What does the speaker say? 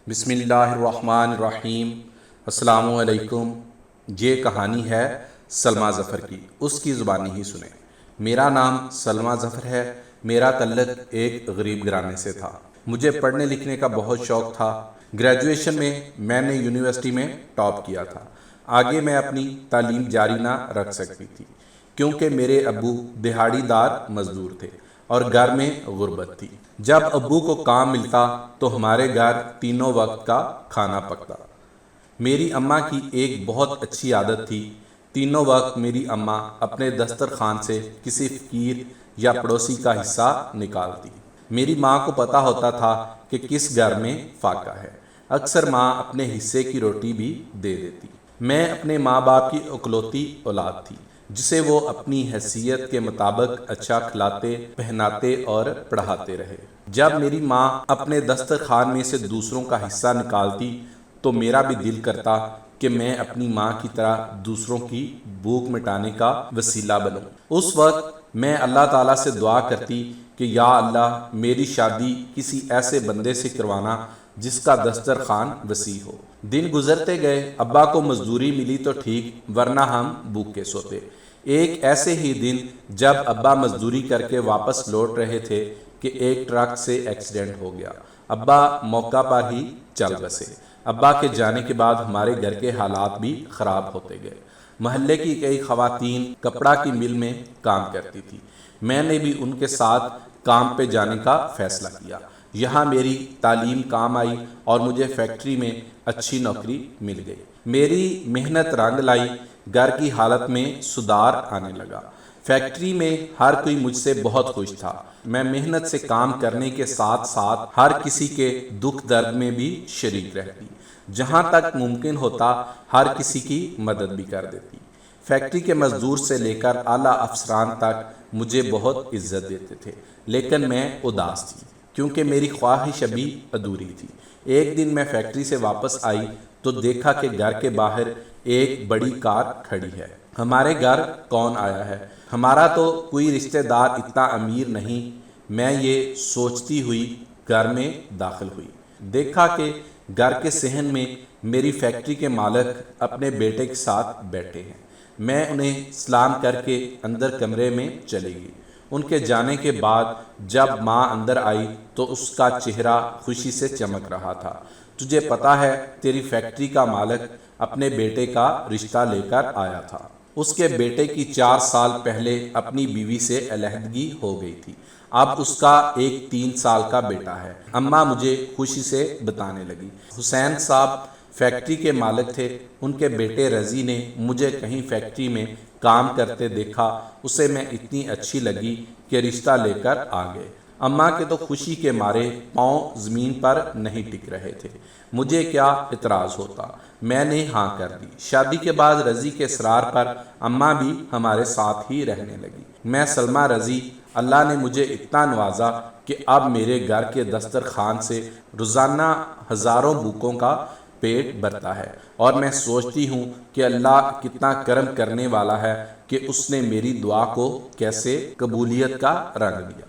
بسم اللہ الرحمن الرحیم۔ السلام علیکم۔ یہ کہانی ہے سلمیٰ ظفر کی، اس کی زبانی ہی سنیں۔ میرا نام سلمیٰ ظفر ہے۔ میرا تعلق ایک غریب گھرانے سے تھا۔ مجھے پڑھنے لکھنے کا بہت شوق تھا۔ گریجویشن میں نے یونیورسٹی میں ٹاپ کیا تھا۔ آگے میں اپنی تعلیم جاری نہ رکھ سکتی تھی کیونکہ میرے ابو دہاڑی دار مزدور تھے اور گھر میں غربت تھی۔ جب ابو کو کام ملتا تو ہمارے گھر تینوں وقت کا کھانا پکتا۔ میری اماں کی ایک بہت اچھی عادت تھی، تینوں وقت میری اماں اپنے دسترخوان سے کسی فقیر یا پڑوسی کا حصہ نکالتی۔ میری ماں کو پتہ ہوتا تھا کہ کس گھر میں فاقہ ہے، اکثر ماں اپنے حصے کی روٹی بھی دے دیتی۔ میں اپنے ماں باپ کی اکلوتی اولاد تھی جسے وہ اپنی حیثیت کے مطابق اچھا کھلاتے، پہناتے اور پڑھاتے رہے۔ جب میری ماں اپنے دسترخوان میں سے دوسروں کا حصہ نکالتی تو میرا بھی دل کرتا کہ میں اپنی ماں کی طرح دوسروں کی بھوک مٹانے کا وسیلہ بنوں۔ اس وقت میں اللہ تعالیٰ سے دعا کرتی کہ یا اللہ، میری شادی کسی ایسے بندے سے کروانا جس کا دسترخوان وسیع ہو۔ دن گزرتے گئے، ابا کو مزدوری ملی تو ٹھیک، ورنہ ہم بھوکے سوتے۔ ایک ایسے ہی دن جب ابا مزدوری کر کے واپس لوٹ رہے تھے کہ ایک ٹرک سے ایکسیڈنٹ ہو گیا۔ ابا موقع پر ہی چل بسے۔ ابا کے جانے کے بعد ہمارے گھر کے حالات بھی خراب ہوتے گئے۔ محلے کی کئی خواتین کپڑا کی مل میں کام کرتی تھی۔ میں نے بھی ان کے ساتھ کام پہ جانے کا فیصلہ کیا۔ یہاں میری تعلیم کام آئی اور مجھے فیکٹری میں اچھی نوکری مل گئی۔ میری محنت رنگ لائی، گھر کی حالت میں سدھار آنے لگا۔ فیکٹری میں ہر کوئی مجھ سے بہت خوش تھا۔ میں محنت سے کام کرنے کے ساتھ ساتھ ہر کسی کے دکھ درد میں بھی شریک رہتی۔ جہاں تک ممکن ہوتا ہر کسی کی مدد بھی کر دیتی۔ فیکٹری کے مزدور سے لے کر اعلیٰ افسران تک مجھے بہت عزت دیتے تھے، لیکن میں اداس تھی کیونکہ میری خواہش ابھی ادھوری تھی۔ ایک دن میں فیکٹری سے واپس آئی تو دیکھا کہ گھر کے باہر ایک بڑی کار کھڑی ہے۔ ہمارے گھر کون آیا ہے؟ ہمارا تو کوئی رشتہ دار اتنا امیر نہیں۔ میں یہ سوچتی ہوئی گھر میں داخل ہوئی۔ دیکھا کہ گھر کے صحن میں میری فیکٹری کے مالک اپنے بیٹے کے ساتھ بیٹھے ہیں۔ میں انہیں سلام کر کے اندر کمرے میں چلی گئی۔ ان کے جانے کے بعد جب ماں اندر آئی تو اس کا چہرہ خوشی سے چمک رہا تھا۔ تجھے پتہ ہے تیری فیکٹری کا مالک اپنے بیٹے کا رشتہ لے کر آیا تھا۔ اس کے بیٹے کی 4 سال پہلے اپنی بیوی سے علیحدگی ہو گئی تھی۔ اب اس کا ایک 3 سال کا بیٹا ہے۔ اماں مجھے خوشی سے بتانے لگی۔ حسین صاحب فیکٹری کے مالک تھے۔ ان کے بیٹے رضی نے مجھے کہیں فیکٹری میں کام کرتے دیکھا، اسے میں اتنی اچھی لگی کہ رشتہ لے کر آ گئے۔ اماں کے تو خوشی کے مارے پاؤں زمین پر نہیں ٹک رہے تھے۔ مجھے کیا اعتراض ہوتا؟ میں نے ہاں کر دی۔ شادی کے بعد رضی کے اصرار پر اماں بھی ہمارے ساتھ ہی رہنے لگی۔ میں سلمیٰ رضی، اللہ نے مجھے اتنا نوازا کہ اب میرے گھر کے دسترخوان سے روزانہ ہزاروں بھوکوں کا پیٹ بھرتا ہے، اور میں سوچتی ہوں کہ اللہ کتنا کرم کرنے والا ہے کہ اس نے میری دعا کو کیسے قبولیت کا رنگ دیا۔